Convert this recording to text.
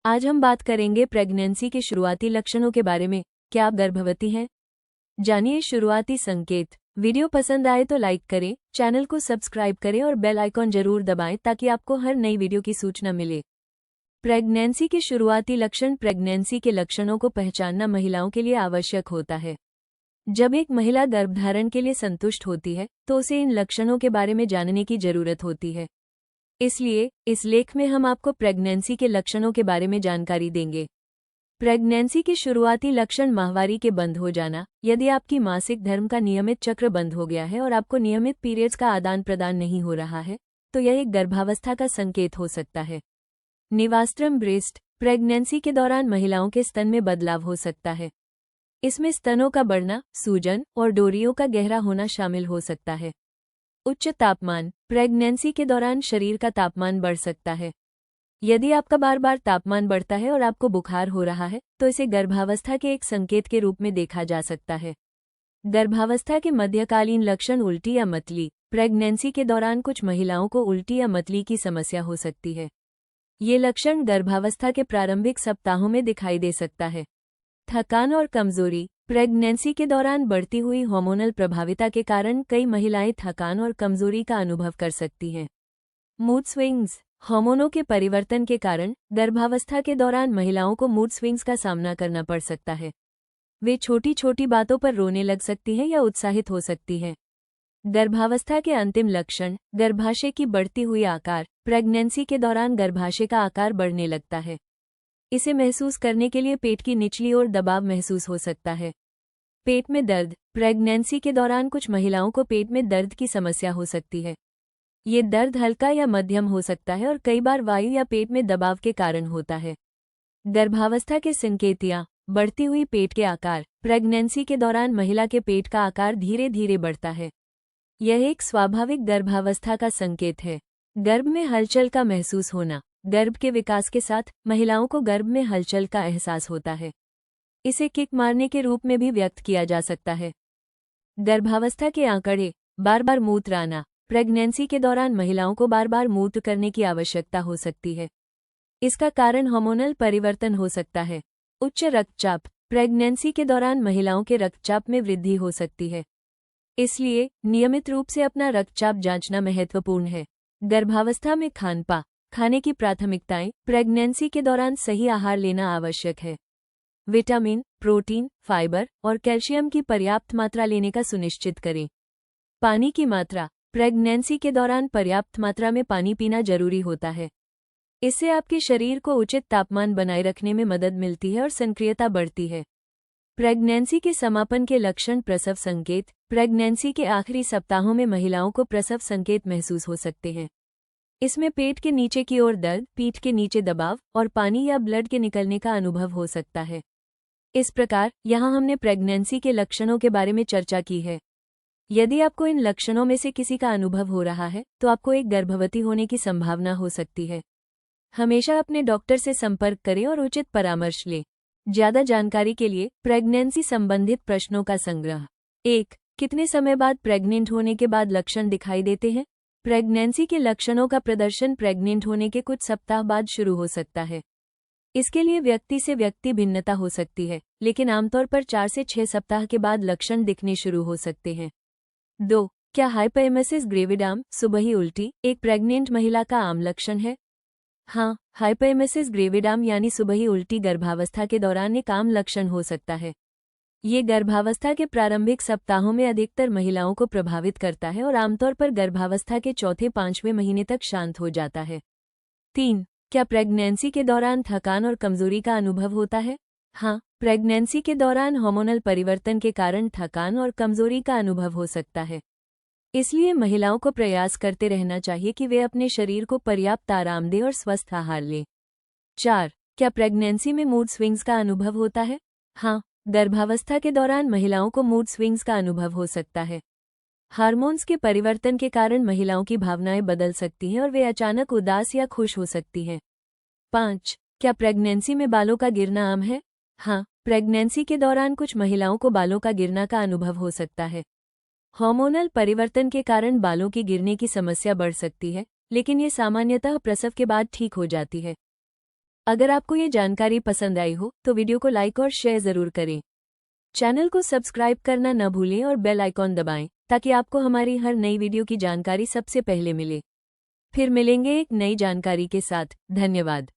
आज हम बात करेंगे प्रेगनेंसी के शुरुआती लक्षणों के बारे में। क्या आप गर्भवती हैं? जानिए शुरुआती संकेत। वीडियो पसंद आए तो लाइक करें, चैनल को सब्सक्राइब करें और बेल आइकॉन जरूर दबाएं ताकि आपको हर नई वीडियो की सूचना मिले। प्रेगनेंसी के शुरुआती लक्षण। प्रेगनेंसी के लक्षणों को पहचानना महिलाओं के लिए आवश्यक होता है। जब एक महिला गर्भधारण के लिए संतुष्ट होती है तो उसे इन लक्षणों के बारे में जानने की जरूरत होती है। इसलिए इस लेख में हम आपको प्रेगनेंसी के लक्षणों के बारे में जानकारी देंगे। प्रेगनेंसी के शुरुआती लक्षण। माहवारी के बंद हो जाना। यदि आपकी मासिक धर्म का नियमित चक्र बंद हो गया है और आपको नियमित पीरियड्स का आदान प्रदान नहीं हो रहा है तो यह एक गर्भावस्था का संकेत हो सकता है। निवास्त्रम ब्रेस्ट। प्रेगनेंसी के दौरान महिलाओं के स्तन में बदलाव हो सकता है। इसमें स्तनों का बढ़ना, सूजन और डोरियों का गहरा होना शामिल हो सकता है। उच्च तापमान। प्रेगनेंसी के दौरान शरीर का तापमान बढ़ सकता है। यदि आपका बार बार तापमान बढ़ता है और आपको बुखार हो रहा है तो इसे गर्भावस्था के एक संकेत के रूप में देखा जा सकता है। गर्भावस्था के मध्यकालीन लक्षण। उल्टी या मतली। प्रेगनेंसी के दौरान कुछ महिलाओं को उल्टी या मतली की समस्या हो सकती है। ये लक्षण गर्भावस्था के प्रारंभिक सप्ताहों में दिखाई दे सकता है। थकान और कमजोरी। प्रेगनेंसी के दौरान बढ़ती हुई हार्मोनल प्रभाविता के कारण कई महिलाएं थकान और कमजोरी का अनुभव कर सकती हैं। Mood swings. हार्मोनों के परिवर्तन के कारण गर्भावस्था के दौरान महिलाओं को मूड स्विंग्स का सामना करना पड़ सकता है। वे छोटी छोटी बातों पर रोने लग सकती हैं या उत्साहित हो सकती हैं। गर्भावस्था के अंतिम लक्षण। गर्भाशय की बढ़ती हुई आकार। प्रेगनेंसी के दौरान गर्भाशय का आकार बढ़ने लगता है। इसे महसूस करने के लिए पेट की निचली ओर दबाव महसूस हो सकता है। पेट में दर्द। प्रेगनेंसी के दौरान कुछ महिलाओं को पेट में दर्द की समस्या हो सकती है। ये दर्द हल्का या मध्यम हो सकता है और कई बार वायु या पेट में दबाव के कारण होता है। गर्भावस्था के संकेतियाँ। बढ़ती हुई पेट के आकार। प्रेगनेंसी के दौरान महिला के पेट का आकार धीरे धीरे बढ़ता है। यह एक स्वाभाविक गर्भावस्था का संकेत है। गर्भ में हलचल का महसूस होना। गर्भ के विकास के साथ महिलाओं को गर्भ में हलचल का एहसास होता है। इसे किक मारने के रूप में भी व्यक्त किया जा सकता है। गर्भावस्था के आंकड़े। बार बार मूत्र आना। प्रेगनेंसी के दौरान महिलाओं को बार बार मूत्र करने की आवश्यकता हो सकती है। इसका कारण हार्मोनल परिवर्तन हो सकता है। उच्च रक्तचाप। प्रेगनेंसी के दौरान महिलाओं के रक्तचाप में वृद्धि हो सकती है। इसलिए नियमित रूप से अपना रक्तचाप जांचना महत्वपूर्ण है। गर्भावस्था में खाने की प्राथमिकताएं। प्रेगनेंसी के दौरान सही आहार लेना आवश्यक है। विटामिन, प्रोटीन, फाइबर और कैल्शियम की पर्याप्त मात्रा लेने का सुनिश्चित करें। पानी की मात्रा। प्रेगनेंसी के दौरान पर्याप्त मात्रा में पानी पीना जरूरी होता है। इससे आपके शरीर को उचित तापमान बनाए रखने में मदद मिलती है और सक्रियता बढ़ती है। प्रेगनेंसी के समापन के लक्षण। प्रसव संकेत। प्रेगनेंसी के आखिरी सप्ताहों में महिलाओं को प्रसव संकेत महसूस हो सकते हैं। इसमें पेट के नीचे की ओर दर्द, पीठ के नीचे दबाव और पानी या ब्लड के निकलने का अनुभव हो सकता है। इस प्रकार यहाँ हमने प्रेगनेंसी के लक्षणों के बारे में चर्चा की है। यदि आपको इन लक्षणों में से किसी का अनुभव हो रहा है तो आपको एक गर्भवती होने की संभावना हो सकती है। हमेशा अपने डॉक्टर से संपर्क करें और उचित परामर्श लें। ज्यादा जानकारी के लिए प्रेगनेंसी संबंधित प्रश्नों का संग्रह। 1. कितने समय बाद प्रेग्नेंट होने के बाद लक्षण दिखाई देते हैं? प्रेगनेंसी के लक्षणों का प्रदर्शन प्रेग्नेंट होने के कुछ सप्ताह बाद शुरू हो सकता है। इसके लिए व्यक्ति से व्यक्ति भिन्नता हो सकती है, लेकिन आमतौर पर 4 से 6 सप्ताह के बाद लक्षण दिखने शुरू हो सकते हैं। 2. क्या हाइपरएमेसिस ग्रेविडाम, सुबह उल्टी, एक प्रेग्नेंट महिला का आम लक्षण है? हाँ, हाइपरएमेसिस ग्रेविडाम यानी सुबह उल्टी गर्भावस्था के दौरान एक आम लक्षण हो सकता है। ये गर्भावस्था के प्रारंभिक सप्ताहों में अधिकतर महिलाओं को प्रभावित करता है और आमतौर पर गर्भावस्था के चौथे 5वें महीने तक शांत हो जाता है। 3. क्या प्रेगनेंसी के दौरान थकान और कमजोरी का अनुभव होता है? हाँ, प्रेगनेंसी के दौरान हार्मोनल परिवर्तन के कारण थकान और कमजोरी का अनुभव हो सकता है। इसलिए महिलाओं को प्रयास करते रहना चाहिए कि वे अपने शरीर को पर्याप्त आराम दें और स्वस्थ आहार लें। 4. क्या प्रेगनेंसी में मूड स्विंग्स का अनुभव होता है? हाँ, गर्भावस्था के दौरान महिलाओं को मूड स्विंग्स का अनुभव हो सकता है। हार्मोन्स के परिवर्तन के कारण महिलाओं की भावनाएं बदल सकती हैं और वे अचानक उदास या खुश हो सकती हैं। 5. क्या प्रेगनेंसी में बालों का गिरना आम है? हाँ, प्रेगनेंसी के दौरान कुछ महिलाओं को बालों का गिरना का अनुभव हो सकता है। हार्मोनल परिवर्तन के कारण बालों की गिरने की समस्या बढ़ सकती है, लेकिन ये सामान्यतः प्रसव के बाद ठीक हो जाती है। अगर आपको ये जानकारी पसंद आई हो तो वीडियो को लाइक और शेयर ज़रूर करें। चैनल को सब्सक्राइब करना न भूलें और बेल आइकॉन दबाएं ताकि आपको हमारी हर नई वीडियो की जानकारी सबसे पहले मिले। फिर मिलेंगे एक नई जानकारी के साथ। धन्यवाद।